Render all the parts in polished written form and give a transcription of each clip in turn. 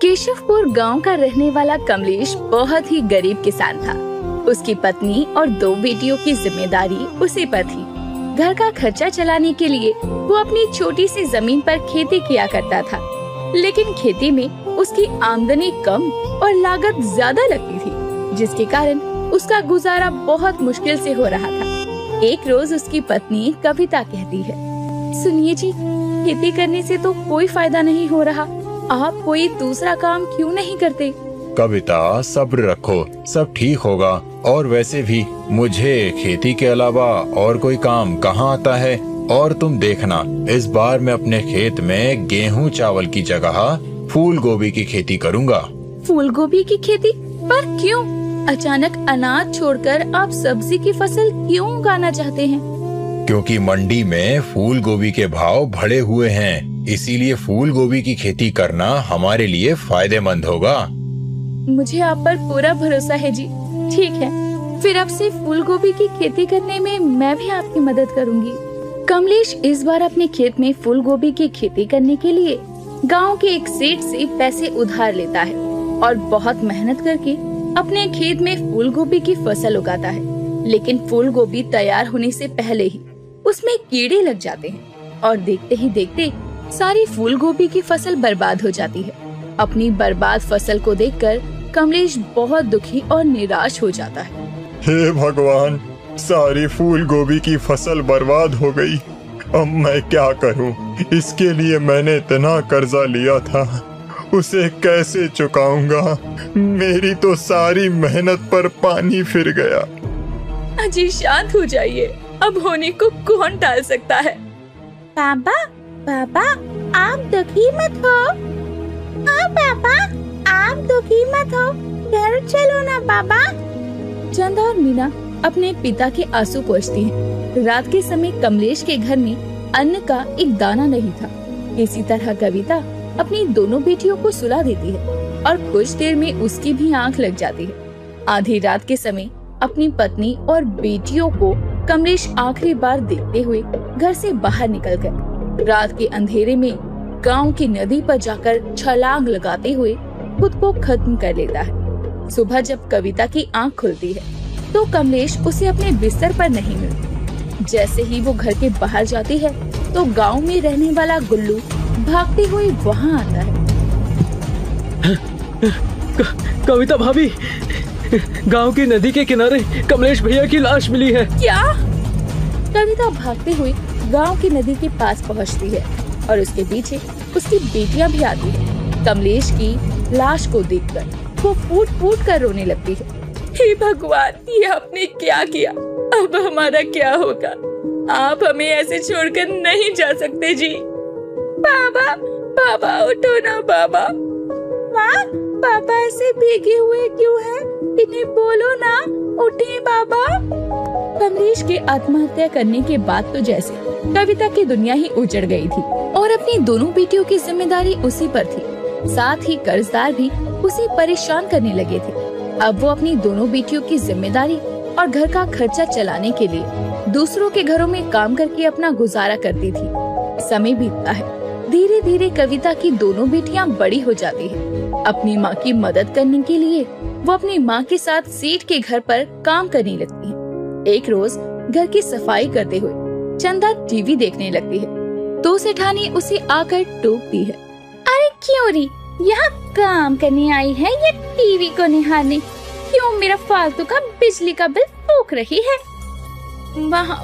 केशवपुर गांव का रहने वाला कमलेश बहुत ही गरीब किसान था। उसकी पत्नी और 2 बेटियों की जिम्मेदारी उसी पर थी। घर का खर्चा चलाने के लिए वो अपनी छोटी सी जमीन पर खेती किया करता था, लेकिन खेती में उसकी आमदनी कम और लागत ज्यादा लगती थी, जिसके कारण उसका गुजारा बहुत मुश्किल से हो रहा था। एक रोज उसकी पत्नी कविता कहती है, सुनिए जी, खेती करने से तो कोई फायदा नहीं हो रहा, आप कोई दूसरा काम क्यों नहीं करते? कविता, सब्र रखो, सब ठीक होगा। और वैसे भी मुझे खेती के अलावा और कोई काम कहाँ आता है। और तुम देखना, इस बार मैं अपने खेत में गेहूं चावल की जगह फूल गोभी की खेती करूँगा। फूल गोभी की खेती? पर क्यों? अचानक अनाज छोड़कर आप सब्जी की फसल क्यों उगाना चाहते हैं? क्योंकि मंडी में फूल गोभी के भाव बढ़े हुए हैं, इसीलिए फूल गोभी की खेती करना हमारे लिए फायदेमंद होगा। मुझे आप पर पूरा भरोसा है जी। ठीक है, फिर अब से फूल गोभी की खेती करने में मैं भी आपकी मदद करूंगी। कमलेश इस बार अपने खेत में फूल गोभी की खेती करने के लिए गांव के एक सेठ से पैसे उधार लेता है और बहुत मेहनत करके अपने खेत में फूल गोभी की फसल उगाता है। लेकिन फूल गोभी तैयार होने से पहले ही उसमें कीड़े लग जाते हैं और देखते ही देखते सारी फूल गोभी की फसल बर्बाद हो जाती है। अपनी बर्बाद फसल को देखकर कमलेश बहुत दुखी और निराश हो जाता है। हे भगवान, सारी फूल गोभी की फसल बर्बाद हो गई। अब मैं क्या करूं? इसके लिए मैंने इतना कर्जा लिया था, उसे कैसे चुकाऊंगा? मेरी तो सारी मेहनत पर पानी फिर गया। अजी शांत हो जाइए, अब होने को कौन टाल सकता है? पापा, पापा, आप दुखी मत हो। हाँ पापा, आप दुखी मत हो, घर चलो ना पापा। चंदा और मीना अपने पिता के आंसू पोंछती हैं। रात के समय कमलेश के घर में अन्न का एक दाना नहीं था। इसी तरह कविता अपनी दोनों बेटियों को सुला देती है और कुछ देर में उसकी भी आंख लग जाती है। आधी रात के समय अपनी पत्नी और बेटियों को कमलेश आखिरी बार देखते हुए घर से बाहर निकल गए। रात के अंधेरे में गांव की नदी पर जाकर छलांग लगाते हुए खुद को खत्म कर लेता है। सुबह जब कविता की आंख खुलती है तो कमलेश उसे अपने बिस्तर पर नहीं मिलती। जैसे ही वो घर के बाहर जाती है तो गांव में रहने वाला गुल्लू भागते हुए वहां आता है। कविता भाभी, गांव की नदी के किनारे कमलेश भैया की लाश मिली है। क्या? कविता भागते हुए गांव की नदी के पास पहुंचती है और उसके पीछे उसकी बेटियां भी आती है। कमलेश की लाश को देखकर वो फूट फूट कर रोने लगती है। हे भगवान, ये आपने क्या किया? अब हमारा क्या होगा? आप हमें ऐसे छोड़कर नहीं जा सकते जी। बाबा, बाबा उठो ना बाबा। माँ, पापा ऐसे भीगे हुए क्यों हैं? इन्हें बोलो ना, उठे बाबा। कमलेश के आत्महत्या करने के बाद तो जैसे कविता की दुनिया ही उजड़ गई थी और अपनी दोनों बेटियों की जिम्मेदारी उसी पर थी। साथ ही कर्जदार भी उसे परेशान करने लगे थे। अब वो अपनी दोनों बेटियों की जिम्मेदारी और घर का खर्चा चलाने के लिए दूसरों के घरों में काम करके अपना गुजारा करती थी। समय बीतता है। धीरे धीरे कविता की दोनों बेटियां बड़ी हो जाती है। अपनी माँ की मदद करने के लिए वो अपनी माँ के साथ सेठ के घर पर काम करने लगती है। एक रोज घर की सफाई करते हुए चंदा टीवी देखने लगती है तो सेठानी उसे आकर टोकती है। अरे क्यों री, यहाँ काम करने आई है या टीवी को निहारने? क्यों मेरा फालतू का बिजली का बिल फूक रही है?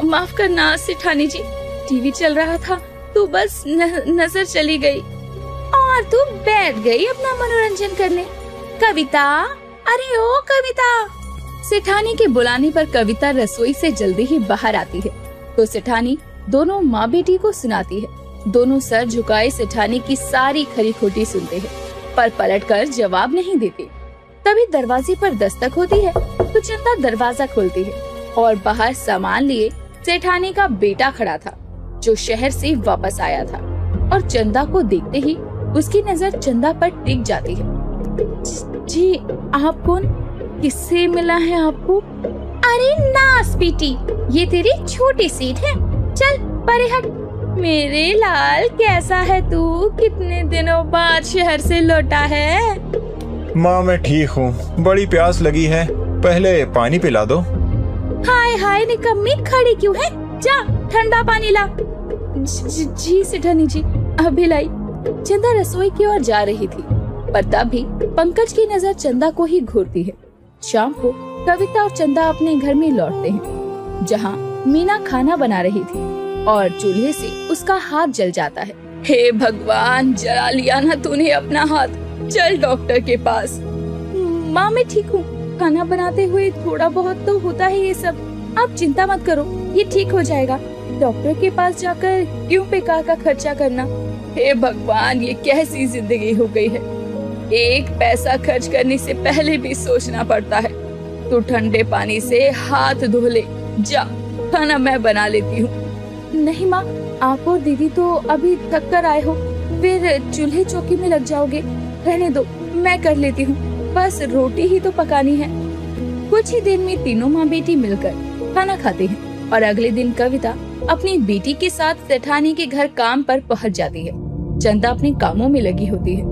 माफ करना सेठानी जी, टीवी चल रहा था तो बस नजर चली गई। और तू बैठ गई अपना मनोरंजन करने। कविता, अरे ओ कविता। सेठानी के बुलाने पर कविता रसोई से जल्दी ही बाहर आती है तो सेठानी दोनों माँ बेटी को सुनाती है। दोनों सर झुकाए सेठानी की सारी खरी खोटी सुनते हैं पर पलटकर जवाब नहीं देते। तभी दरवाजे पर दस्तक होती है तो चंदा दरवाजा खोलती है और बाहर सामान लिए सेठानी का बेटा खड़ा था जो शहर से वापस आया था और चंदा को देखते ही उसकी नजर चंदा पर टिक जाती है। जी, आप कौन? किससे मिला है आपको? अरे नास बेटी, ये तेरी छोटी सीट है, चल परे हट। मेरे लाल कैसा है तू? कितने दिनों बाद शहर से लौटा है? माँ मैं ठीक हूँ, बड़ी प्यास लगी है, पहले पानी पिला दो। हाय हाय निकम्मी, खड़ी क्यों है? जा ठंडा पानी ला। जी सेठानी जी, अभी लाई। चंदा रसोई की ओर जा रही थी, पर तब भी पंकज की नजर चंदा को ही घूरती है। शाम को कविता और चंदा अपने घर में लौटते हैं, जहाँ मीना खाना बना रही थी और चूल्हे से उसका हाथ जल जाता है। हे भगवान, जला लिया ना तूने अपना हाथ। चल डॉक्टर के पास। माँ मैं ठीक हूँ, खाना बनाते हुए थोड़ा बहुत तो होता है ये सब। आप चिंता मत करो, ये ठीक हो जाएगा। डॉक्टर के पास जाकर क्यों बेकार का खर्चा करना। हे भगवान, ये कैसी जिंदगी हो गई है। एक पैसा खर्च करने से पहले भी सोचना पड़ता है। तू ठंडे पानी से हाथ धो ले, जा खाना मैं बना लेती हूँ। नहीं माँ, आप और दीदी तो अभी थक कर आए हो, फिर चूल्हे चौकी में लग जाओगे। रहने दो, मैं कर लेती हूँ, बस रोटी ही तो पकानी है। कुछ ही दिन में तीनों माँ बेटी मिलकर खाना खाते हैं और अगले दिन कविता अपनी बेटी के साथ सेठानी के घर काम पर पहुँच जाती है। चंदा अपने कामों में लगी होती है।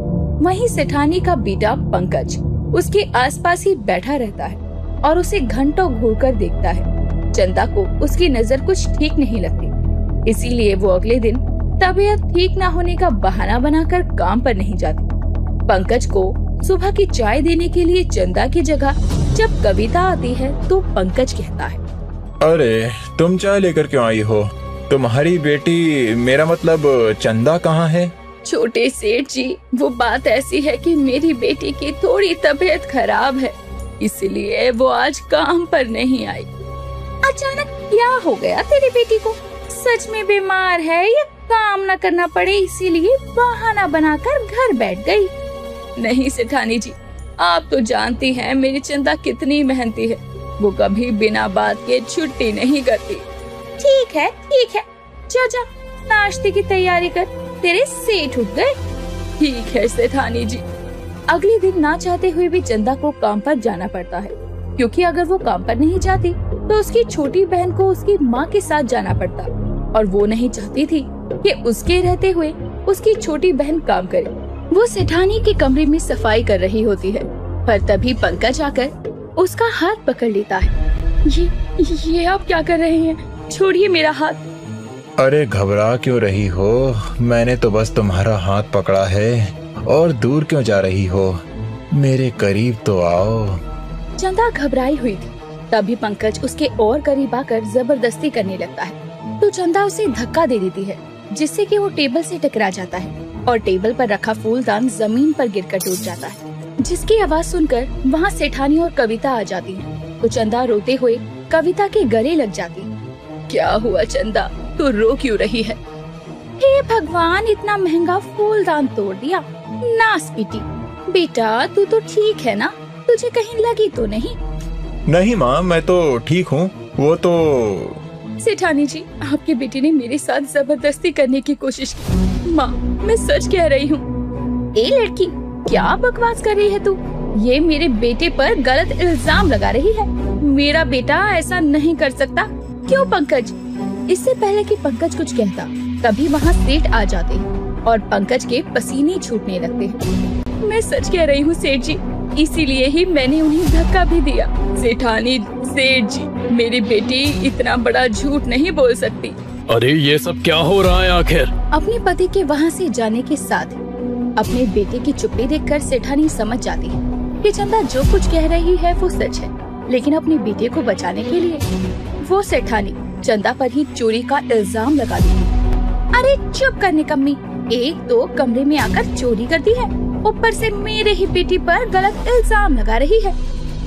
वहीं सेठानी का बेटा पंकज उसके आसपास ही बैठा रहता है और उसे घंटों घूरकर देखता है। चंदा को उसकी नजर कुछ ठीक नहीं लगती, इसीलिए वो अगले दिन तबीयत ठीक न होने का बहाना बनाकर काम पर नहीं जाती। पंकज को सुबह की चाय देने के लिए चंदा की जगह जब कविता आती है तो पंकज कहता है, अरे तुम चाय लेकर क्यों आई हो? तुम्हारी बेटी, मेरा मतलब चंदा कहाँ है? छोटे सेठ जी, वो बात ऐसी है कि मेरी बेटी की थोड़ी तबीयत खराब है, इसलिए वो आज काम पर नहीं आई। अचानक क्या हो गया तेरी बेटी को? सच में बीमार है या काम न करना पड़े इसीलिए बहाना बनाकर घर बैठ गई? नहीं सेठानी जी, आप तो जानती हैं मेरी चंदा कितनी मेहनती है। वो कभी बिना बात के छुट्टी नहीं करती। ठीक है, जा जा नाश्ते की तैयारी कर, तेरे सेठ उठ गए। ठीक है सेठानी जी। अगले दिन ना चाहते हुए भी चंदा को काम पर जाना पड़ता है, क्योंकि अगर वो काम पर नहीं जाती तो उसकी छोटी बहन को उसकी माँ के साथ जाना पड़ता और वो नहीं चाहती थी कि उसके रहते हुए उसकी छोटी बहन काम करे। वो सेठानी के कमरे में सफाई कर रही होती है, पर तभी पंकज आकर उसका हाथ पकड़ लेता है। ये आप क्या कर रहे हैं? छोड़िए मेरा हाथ। अरे घबरा क्यों रही हो? मैंने तो बस तुम्हारा हाथ पकड़ा है, और दूर क्यों जा रही हो? मेरे करीब तो आओ। चंदा घबराई हुई थी, तभी पंकज उसके और करीब आकर जबरदस्ती करने लगता है, तो चंदा उसे धक्का दे देती है, जिससे कि वो टेबल से टकरा जाता है और टेबल पर रखा फूलदान जमीन पर गिरकर टूट जाता है, जिसकी आवाज सुनकर वहाँ सेठानी और कविता आ जाती है। तो चंदा रोते हुए कविता के गले लग जाती। क्या हुआ चंदा, तू रो क्यों रही है? हे भगवान, इतना महंगा फूलदान तोड़ दिया, नास पीटी। बेटा तू तो ठीक है ना? तुझे कहीं लगी तो नहीं? नहीं माँ, मैं तो ठीक हूँ। वो तो सेठानी जी, आपकी बेटी ने मेरे साथ जबरदस्ती करने की कोशिश की। माँ मैं सच कह रही हूँ। ए लड़की, क्या बकवास कर रही है तू? ये मेरे बेटे पर गलत इल्जाम लगा रही है। मेरा बेटा ऐसा नहीं कर सकता। क्यों पंकज? इससे पहले कि पंकज कुछ कहता, तभी वहाँ सेठ आ जाते हैं और पंकज के पसीने छूटने लगते हैं। मैं सच कह रही हूँ सेठ जी, इसीलिए ही मैंने उन्हें धक्का भी दिया। सेठानी, सेठ जी, मेरी बेटी इतना बड़ा झूठ नहीं बोल सकती। अरे ये सब क्या हो रहा है आखिर? अपने पति के वहाँ से जाने के साथ अपने बेटे की चुप्पी देखकर सेठानी समझ जाती है कि चंदा जो कुछ कह रही है वो सच है, लेकिन अपने बेटे को बचाने के लिए वो सेठानी चंदा पर ही चोरी का इल्जाम लगा दी। अरे चुप करने कम्मी, एक तो कमरे में आकर चोरी करती है, ऊपर से मेरे ही बेटी पर गलत इल्जाम लगा रही है।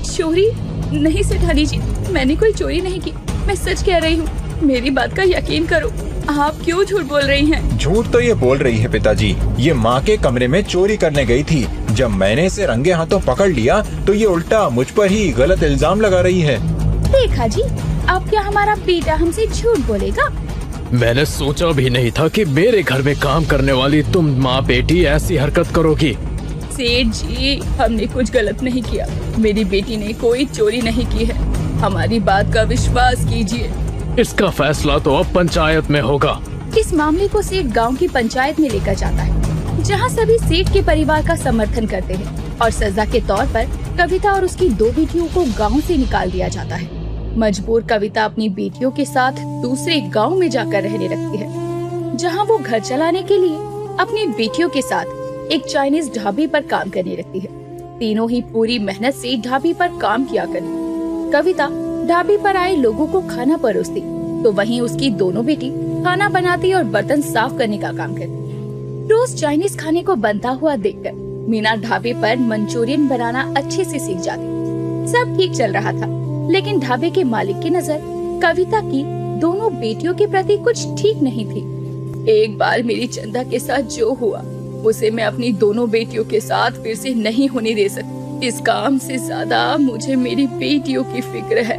चोरी नहीं सेठानी जी, मैंने कोई चोरी नहीं की, मैं सच कह रही हूँ। मेरी बात का यकीन करो। आप क्यों झूठ बोल रही हैं? झूठ तो ये बोल रही है पिताजी। ये माँ के कमरे में चोरी करने गई थी। जब मैंने इसे रंगे हाथों पकड़ लिया तो ये उल्टा मुझ पर ही गलत इल्जाम लगा रही है। देखा जी, अब क्या हमारा बेटा हमसे झूठ बोलेगा? मैंने सोचा भी नहीं था कि मेरे घर में काम करने वाली तुम माँ बेटी ऐसी हरकत करोगी। सेठ जी, हमने कुछ गलत नहीं किया। मेरी बेटी ने कोई चोरी नहीं की है, हमारी बात का विश्वास कीजिए। इसका फैसला तो अब पंचायत में होगा। इस मामले को सेठ गांव की पंचायत में लेकर जाता है, जहां सभी सेठ के परिवार का समर्थन करते हैं और सजा के तौर पर कविता और उसकी 2 बेटियों को गांव से निकाल दिया जाता है। मजबूर कविता अपनी बेटियों के साथ दूसरे गांव में जाकर रहने लगती है, जहां वो घर चलाने के लिए अपनी बेटियों के साथ एक चाइनीज ढाबे पर काम करने लगती है। तीनों ही पूरी मेहनत से ढाबे पर काम किया करती। कविता ढाबे पर आए लोगों को खाना परोसती, तो वहीं उसकी दोनों बेटी खाना बनाती और बर्तन साफ करने का काम करती। रोज चाइनीज खाने को बनता हुआ देखकर मीना ढाबे पर मंचूरियन बनाना अच्छे से सीख जाती। सब ठीक चल रहा था, लेकिन ढाबे के मालिक की नजर कविता की दोनों बेटियों के प्रति कुछ ठीक नहीं थी। एक बार मेरी चंदा के साथ जो हुआ, उसे मैं अपनी दोनों बेटियों के साथ फिर से नहीं होने दे सकती। इस काम से ज्यादा मुझे मेरी बेटियों की फिक्र है।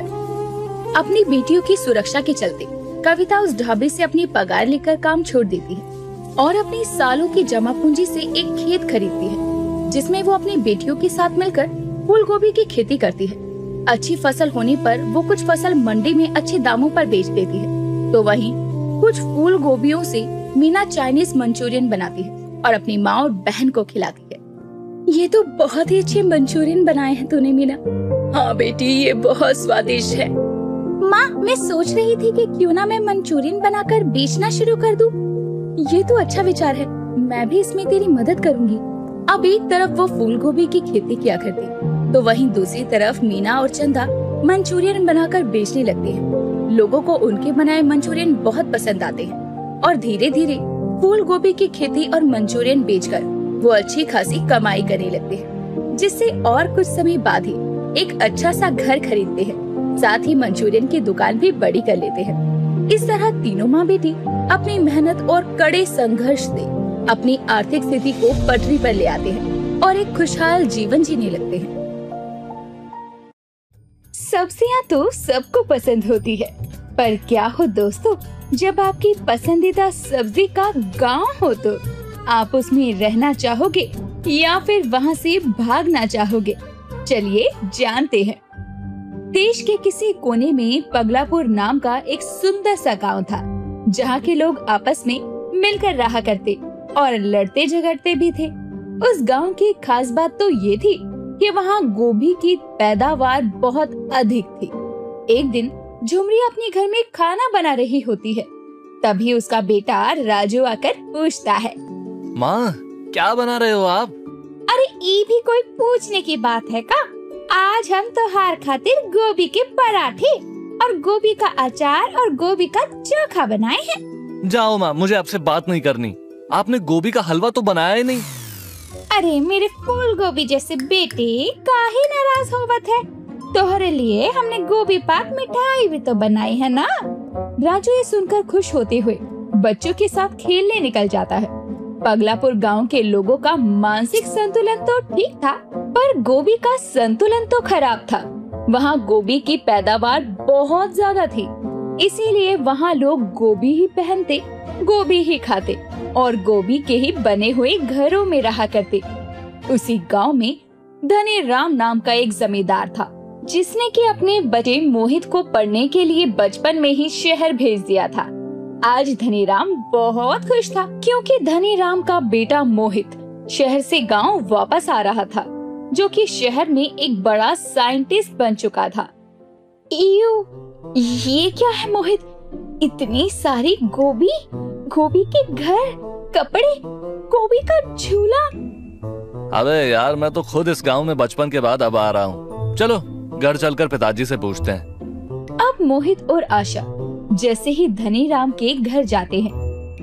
अपनी बेटियों की सुरक्षा के चलते कविता उस ढाबे से अपनी पगार लेकर काम छोड़ देती है और अपनी सालों की जमा पूंजी से एक खेत खरीदती है, जिसमें वो अपनी बेटियों के साथ मिलकर फूल गोभी की खेती करती है। अच्छी फसल होने पर वो कुछ फसल मंडी में अच्छे दामों पर बेच देती है, तो वहीं कुछ फूल गोभियों से मीना चाइनीज मंचूरियन बनाती है और अपनी माँ और बहन को खिलाती है। ये तो बहुत ही अच्छे मंचूरियन बनाए हैं तूने मीना। हाँ बेटी, ये बहुत स्वादिष्ट है। माँ, मैं सोच रही थी कि क्यों ना मैं मंचूरियन बनाकर बेचना शुरू कर दूं। ये तो अच्छा विचार है, मैं भी इसमें तेरी मदद करूंगी। अब एक तरफ वो फूल गोभी की खेती किया करती, तो वहीं दूसरी तरफ मीना और चंदा मंचूरियन बनाकर बेचने लगते हैं। लोगों को उनके बनाए मंचूरियन बहुत पसंद आते हैं और धीरे धीरे फूल गोभी की खेती और मंचूरियन बेचकर वो अच्छी खासी कमाई करने लगते हैं, जिससे और कुछ समय बाद ही एक अच्छा सा घर खरीदते हैं। साथ ही मंचूरियन की दुकान भी बड़ी कर लेते हैं। इस तरह तीनों माँ बेटी अपनी मेहनत और कड़े संघर्ष से अपनी आर्थिक स्थिति को पटरी पर ले आते हैं और एक खुशहाल जीवन जीने लगते हैं। सब्जियां तो सबको पसंद होती है, पर क्या हो दोस्तों, जब आपकी पसंदीदा सब्जी का गांव हो तो आप उसमें रहना चाहोगे या फिर वहां से भागना चाहोगे? चलिए जानते हैं। देश के किसी कोने में पगलापुर नाम का एक सुंदर सा गांव था, जहां के लोग आपस में मिलकर रहा करते और लड़ते झगड़ते भी थे। उस गांव की खास बात तो ये थी कि वहां गोभी की पैदावार बहुत अधिक थी। एक दिन झुमरी अपने घर में खाना बना रही होती है, तभी उसका बेटा राजू आकर पूछता है, माँ क्या बना रहे हो आप? अरे ये भी कोई पूछने की बात है का? आज हम त्योहार खातिर गोभी के पराठे और गोभी का अचार और गोभी का चोखा बनाए हैं। जाओ माँ, मुझे आपसे बात नहीं करनी। आपने गोभी का हलवा तो बनाया ही नहीं। अरे मेरे फूल गोभी जैसे बेटे, काहे नाराज होवत है? तोहरे लिए हमने गोभी पाक मिठाई भी तो बनाई है ना। राजू ये सुनकर खुश होते हुए बच्चों के साथ खेलने निकल जाता है। पगलापुर गांव के लोगों का मानसिक संतुलन तो ठीक था, पर गोभी का संतुलन तो खराब था। वहाँ गोभी की पैदावार बहुत ज्यादा थी, इसीलिए वहाँ लोग गोभी ही पहनते, गोभी ही खाते और गोभी के ही बने हुए घरों में रहा करते। उसी गांव में धनी राम नाम का एक जमींदार था, जिसने कि अपने बच्चे मोहित को पढ़ने के लिए बचपन में ही शहर भेज दिया था। आज धनीराम बहुत खुश था, क्योंकि धनीराम का बेटा मोहित शहर से गांव वापस आ रहा था, जो कि शहर में एक बड़ा साइंटिस्ट बन चुका था। ये क्या है मोहित? इतनी सारी गोभी, गोभी के घर, कपड़े, गोभी का झूला। अबे यार, मैं तो खुद इस गांव में बचपन के बाद अब आ रहा हूँ। चलो घर चलकर पिताजी से पूछते हैं। अब मोहित और आशा जैसे ही धनीराम के घर जाते हैं,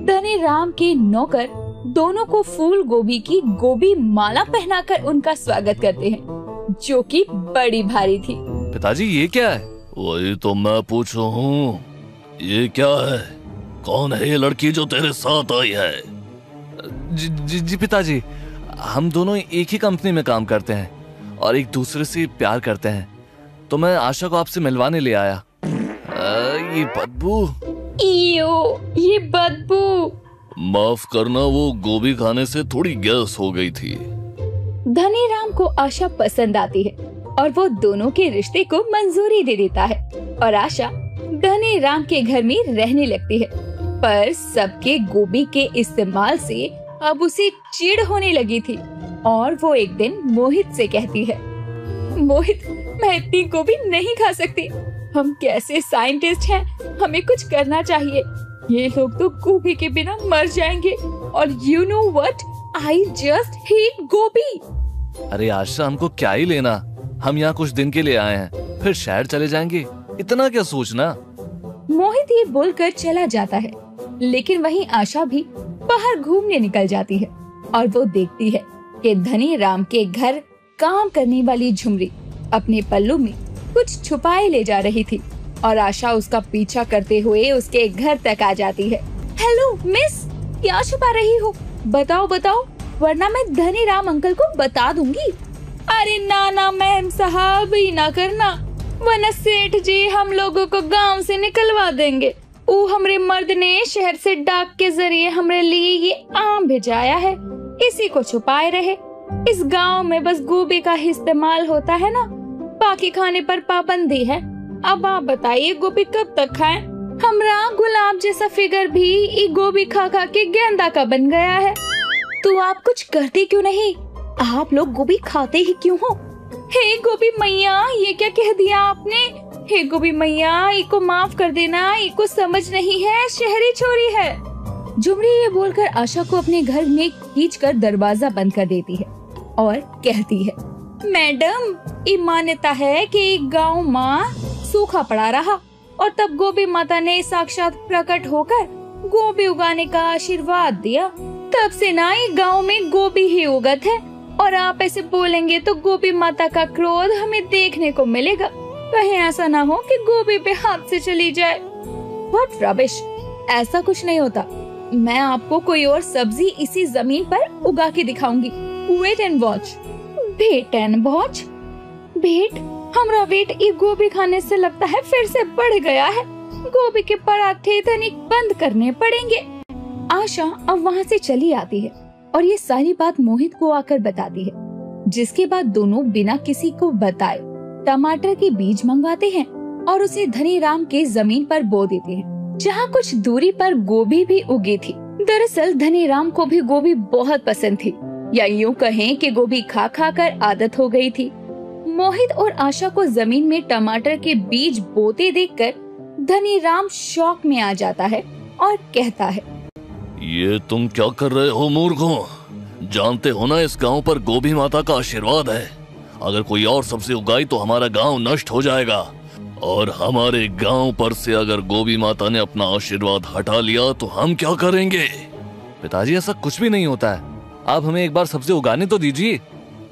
धनीराम के नौकर दोनों को फूल गोभी की गोभी माला पहनाकर उनका स्वागत करते हैं, जो कि बड़ी भारी थी। पिताजी ये क्या है? वही तो मैं पूछ रहा हूँ, ये क्या है? कौन है ये लड़की जो तेरे साथ आई है? जी पिताजी, हम दोनों एक ही कंपनी में काम करते हैं और एक दूसरे से प्यार करते हैं, तो मैं आशा को आपसे मिलवाने ले आया। ये बदबू, ये बदबू। माफ करना, वो गोभी खाने से थोड़ी गैस हो गई थी। धनीराम को आशा पसंद आती है और वो दोनों के रिश्ते को मंजूरी दे देता है और आशा धनीराम के घर में रहने लगती है। पर सबके गोभी के इस्तेमाल से अब उसे चिढ़ होने लगी थी और वो एक दिन मोहित से कहती है, मोहित, मैं इतनी गोभी नहीं खा सकती। हम कैसे साइंटिस्ट हैं, हमें कुछ करना चाहिए। ये लोग तो गोभी के बिना मर जाएंगे और you know what, I just hate गोभी। अरे आशा, हमको क्या ही लेना, हम यहाँ कुछ दिन के लिए आए हैं, फिर शहर चले जाएंगे, इतना क्या सोचना। मोहित ये बोलकर चला जाता है, लेकिन वहीं आशा भी बाहर घूमने निकल जाती है और वो देखती है कि धनी राम के घर काम करने वाली झुमरी अपने पल्लू में कुछ छुपाए ले जा रही थी और आशा उसका पीछा करते हुए उसके घर तक आ जाती है। हेलो मिस, क्या छुपा रही हो? बताओ बताओ, वरना मैं धनी राम अंकल को बता दूंगी। अरे ना मैम साहब, ही ना करना, वरना सेठ जी हम लोगों को गांव से निकलवा देंगे। हमरे मर्द ने शहर से डाक के जरिए हमरे लिए ये आम भेजाया है, इसी को छुपाए रहे। इस गांव में बस गोभी का इस्तेमाल होता है ना, बाकी खाने पर पाबंदी है। अब आप बताइए गोभी कब तक खाएं? हमरा गुलाब जैसा फिगर भी ये गोभी खा खा के गेंदा का बन गया है। तो आप कुछ करते क्यों नहीं? आप लोग गोभी खाते ही क्यों हो? हे गोभी मैया, ये क्या कह दिया आपने? हे गोभी मैया, इको माफ कर देना, इको समझ नहीं है, शहरी छोरी है। झुमरी ये बोलकर आशा को अपने घर में खींचकर दरवाजा बंद कर देती है और कहती है, मैडम, ये मान्यता है कि गांव माँ सूखा पड़ा रहा और तब गोभी माता ने साक्षात प्रकट होकर गोभी उगाने का आशीर्वाद दिया। तब से ना ये गांव में गोभी ही उगत है और आप ऐसे बोलेंगे तो गोभी माता का क्रोध हमें देखने को मिलेगा। कहीं ऐसा ना हो कि गोभी पे हाथ से चली जाए। व्हाट रबिश, ऐसा कुछ नहीं होता। मैं आपको कोई और सब्जी इसी जमीन पर उगा के दिखाऊंगी। Wait and watch. Wait and watch? Wait? हमारा वेट ये गोभी खाने से लगता है फिर से बढ़ गया है। गोभी के पराठे तनिक बंद करने पड़ेंगे। आशा अब वहाँ से चली आती है और ये सारी बात मोहित को आकर बताती है, जिसके बाद दोनों बिना किसी को बताए टमाटर के बीज मंगवाते हैं और उसे धनी राम के जमीन पर बो देते हैं, जहाँ कुछ दूरी पर गोभी भी उगी थी। दरअसल धनी राम को भी गोभी बहुत पसंद थी, या यूँ कहें कि गोभी खा खा कर आदत हो गई थी। मोहित और आशा को जमीन में टमाटर के बीज बोते देखकर धनी राम शौक में आ जाता है और कहता है, ये तुम क्या कर रहे हो मूर्खों? जानते हो ना इस गांव पर गोभी माता का आशीर्वाद है। अगर कोई और सब्जी उगाई तो हमारा गांव नष्ट हो जाएगा, और हमारे गांव पर से अगर गोभी माता ने अपना आशीर्वाद हटा लिया तो हम क्या करेंगे? पिताजी, ऐसा कुछ भी नहीं होता है, आप हमें एक बार सब्जी उगाने तो दीजिए।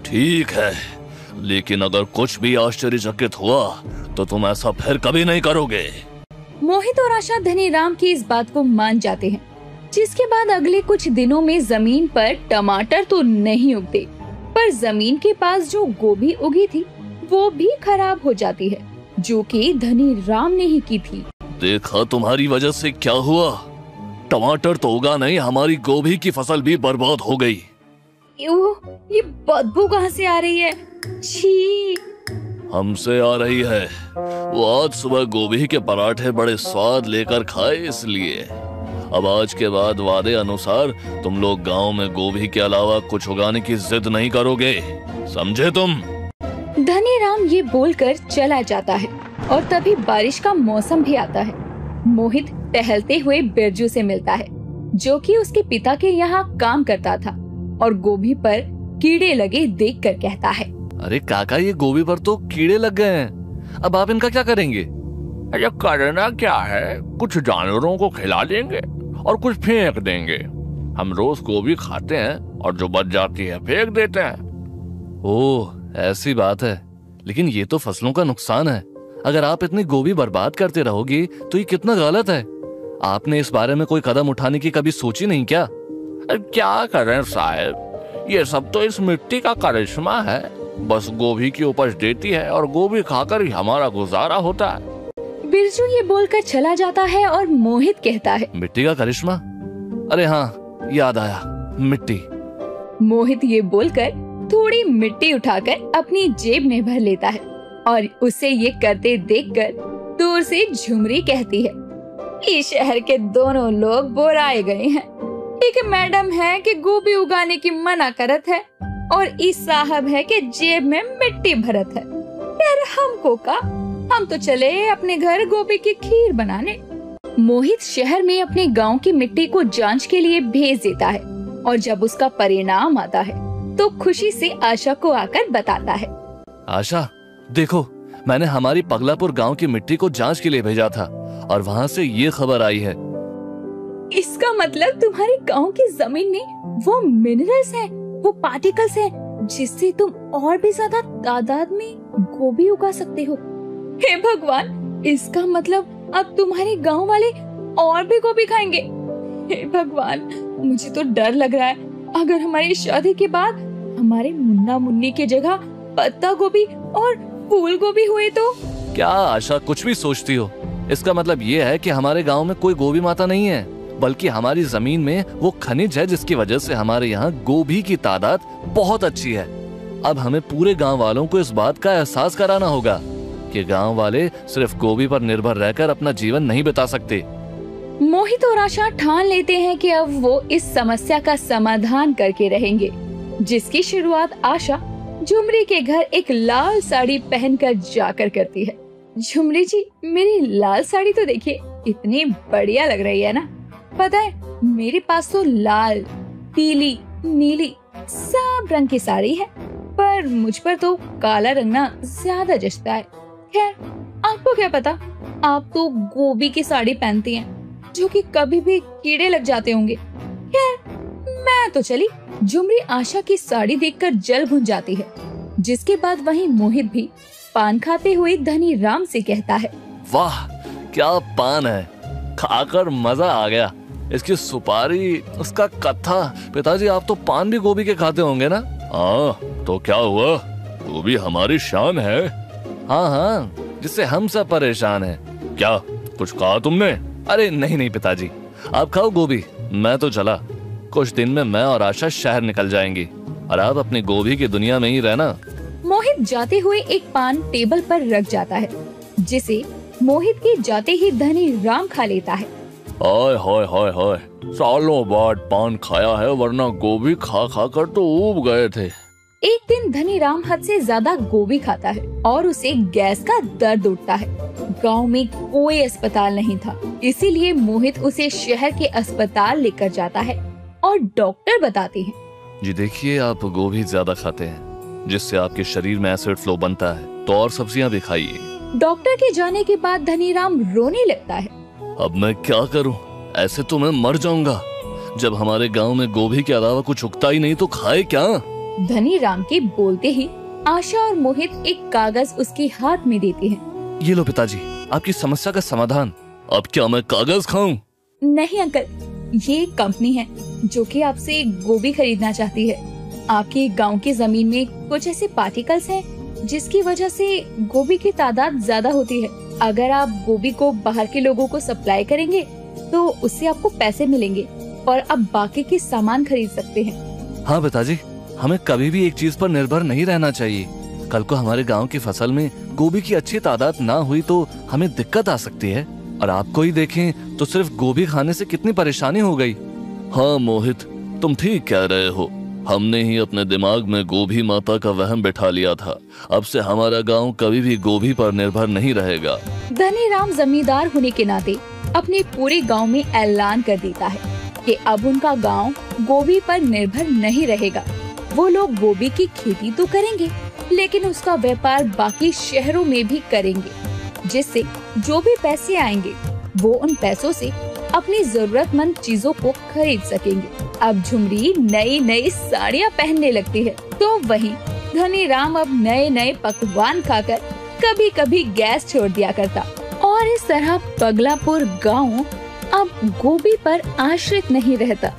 ठीक है, लेकिन अगर कुछ भी आश्चर्यचकित हुआ तो तुम ऐसा फिर कभी नहीं करोगे। मोहित और आशा धनी राम की इस बात को मान जाते हैं, जिसके बाद अगले कुछ दिनों में जमीन पर टमाटर तो नहीं उगते, पर जमीन के पास जो गोभी उगी थी वो भी खराब हो जाती है, जो कि धनी राम ने ही की थी। देखा तुम्हारी वजह से क्या हुआ? टमाटर तो उगा नहीं, हमारी गोभी की फसल भी बर्बाद हो गई। ये बदबू कहाँ से आ रही है? छी! हमसे आ रही है। वो आज सुबह गोभी के पराठे बड़े स्वाद लेकर खाए, इसलिए अब आज के बाद वादे अनुसार तुम लोग गांव में गोभी के अलावा कुछ उगाने की जिद नहीं करोगे, समझे तुम? धनी राम ये बोलकर चला जाता है और तभी बारिश का मौसम भी आता है। मोहित टहलते हुए बिरजू से मिलता है, जो कि उसके पिता के यहाँ काम करता था, और गोभी पर कीड़े लगे देखकर कहता है, अरे काका, ये गोभी पर तो कीड़े लग गए हैं, अब आप इनका क्या करेंगे? अरे करना क्या है, कुछ जानवरों को खिला देंगे और कुछ फेंक देंगे। हम रोज गोभी खाते हैं और जो बच जाती है फेंक देते हैं। ओह, ऐसी बात है। लेकिन ये तो फसलों का नुकसान है। अगर आप इतनी गोभी बर्बाद करते रहोगी तो ये कितना गलत है। आपने इस बारे में कोई कदम उठाने की कभी सोची नहीं क्या? क्या करें साहब, ये सब तो इस मिट्टी का करिश्मा है। बस गोभी की उपज देती है और गोभी खाकर ही हमारा गुजारा होता है। बिरजू ये बोलकर चला जाता है और मोहित कहता है, मिट्टी का करिश्मा? अरे हाँ, याद आया, मिट्टी। मोहित ये बोलकर थोड़ी मिट्टी उठाकर अपनी जेब में भर लेता है और उसे ये करते देखकर दूर से झुमरी कहती है, इस शहर के दोनों लोग बोराए गए हैं। एक मैडम है कि गोभी उगाने की मना करत है और इस साहब है कि जेब में मिट्टी भरत है। यार हमको का, हम तो चले अपने घर गोभी की खीर बनाने। मोहित शहर में अपने गांव की मिट्टी को जांच के लिए भेज देता है और जब उसका परिणाम आता है तो खुशी से आशा को आकर बताता है। आशा देखो, मैंने हमारी पगलापुर गांव की मिट्टी को जांच के लिए भेजा था और वहाँ से ये खबर आई है। इसका मतलब तुम्हारे गांव की जमीन में वो मिनरल्स हैं, वो पार्टिकल्स हैं जिससे तुम और भी ज्यादा तादाद में गोभी उगा सकते हो। हे भगवान, इसका मतलब अब तुम्हारे गांव वाले और भी गोभी खाएंगे। हे भगवान, मुझे तो डर लग रहा है, अगर हमारी शादी के बाद हमारे मुन्ना मुन्नी की जगह पत्ता गोभी और फूल गोभी हुए तो। क्या आशा कुछ भी सोचती हो? इसका मतलब ये है कि हमारे गांव में कोई गोभी माता नहीं है, बल्कि हमारी जमीन में वो खनिज है जिसकी वजह से हमारे यहाँ गोभी की तादाद बहुत अच्छी है। अब हमें पूरे गांव वालों को इस बात का एहसास कराना होगा कि गांव वाले सिर्फ गोभी पर निर्भर रहकर अपना जीवन नहीं बिता सकते। मोहित और आशा ठान लेते हैं कि अब वो इस समस्या का समाधान करके रहेंगे, जिसकी शुरुआत आशा झुमरी के घर एक लाल साड़ी पहनकर जाकर करती है। झुमरी जी, मेरी लाल साड़ी तो देखिए, इतनी बढ़िया लग रही है ना। पता है, मेरे पास तो लाल, पीली, नीली सब रंग की साड़ी है, पर मुझ पर तो काला रंग ना ज्यादा जचता है। खैर, आपको क्या पता, आप तो गोभी की साड़ी पहनती हैं, जो कि कभी भी कीड़े लग जाते होंगे। खैर, मैं तो चली। झुमरी आशा की साड़ी देखकर जल भुन जाती है, जिसके बाद वहीं मोहित भी पान खाते हुए धनी राम से कहता है, वाह क्या पान है, खाकर मजा आ गया। इसकी सुपारी, उसका कत्था। पिताजी आप तो पान भी गोभी के खाते होंगे ना? हाँ, तो क्या हुआ, गोभी हमारी शान है। हाँ हाँ, जिससे हम सब परेशान हैं। क्या कुछ कहा तुमने? अरे नहीं नहीं पिताजी, आप खाओ गोभी, मैं तो चला। कुछ दिन में मैं और आशा शहर निकल जाएंगी और आप अपनी गोभी की दुनिया में ही रहना। मोहित जाते हुए एक पान टेबल पर रख जाता है, जिसे मोहित के जाते ही धनी राम खा लेता है। हाय हाय हाय हाय, सालों बाद पान खाया है, वरना गोभी खा खा कर तो ऊब गए थे। एक दिन धनी राम हद से ज्यादा गोभी खाता है और उसे गैस का दर्द उठता है। गांव में कोई अस्पताल नहीं था, इसीलिए मोहित उसे शहर के अस्पताल लेकर जाता है और डॉक्टर बताते हैं, जी देखिए, आप गोभी ज्यादा खाते हैं, जिससे आपके शरीर में एसिड फ्लो बनता है, तो और सब्जियां भी खाइए। डॉक्टर के जाने के बाद धनी राम रोने लगता है। अब मैं क्या करूं? ऐसे तो मैं मर जाऊंगा। जब हमारे गांव में गोभी के अलावा कुछ उगता ही नहीं तो खाए क्या? धनी राम के बोलते ही आशा और मोहित एक कागज उसके हाथ में देते हैं। ये लो पिताजी, आपकी समस्या का समाधान। अब क्या मैं कागज खाऊं? नहीं अंकल, ये एक कंपनी है जो कि आपसे गोभी खरीदना चाहती है। आपके गांव की जमीन में कुछ ऐसे पार्टिकल्स हैं जिसकी वजह से गोभी की तादाद ज्यादा होती है। अगर आप गोभी को बाहर के लोगों को सप्लाई करेंगे तो उससे आपको पैसे मिलेंगे और आप बाकी के सामान खरीद सकते हैं। हाँ पिताजी, हमें कभी भी एक चीज पर निर्भर नहीं रहना चाहिए। कल को हमारे गांव की फसल में गोभी की अच्छी तादाद ना हुई तो हमें दिक्कत आ सकती है, और आपको ही देखें तो सिर्फ गोभी खाने से कितनी परेशानी हो गई। हाँ मोहित, तुम ठीक कह रहे हो। हमने ही अपने दिमाग में गोभी माता का वहम बैठा लिया था। अब से हमारा गांव कभी भी गोभी पर निर्भर नहीं रहेगा। धनी राम जमींदार होने के नाते अपने पूरे गांव में ऐलान कर देता है कि अब उनका गांव गोभी पर निर्भर नहीं रहेगा। वो लोग गोभी की खेती तो करेंगे, लेकिन उसका व्यापार बाकी शहरों में भी करेंगे, जिससे जो भी पैसे आएंगे वो उन पैसों से अपनी जरूरतमंद चीजों को खरीद सकेंगे। अब झुमरी नई नई साड़ियाँ पहनने लगती है, तो वहीं धनी राम अब नए नए पकवान खाकर कभी कभी गैस छोड़ दिया करता, और इस तरह पगलापुर गांव अब गोभी पर आश्रित नहीं रहता।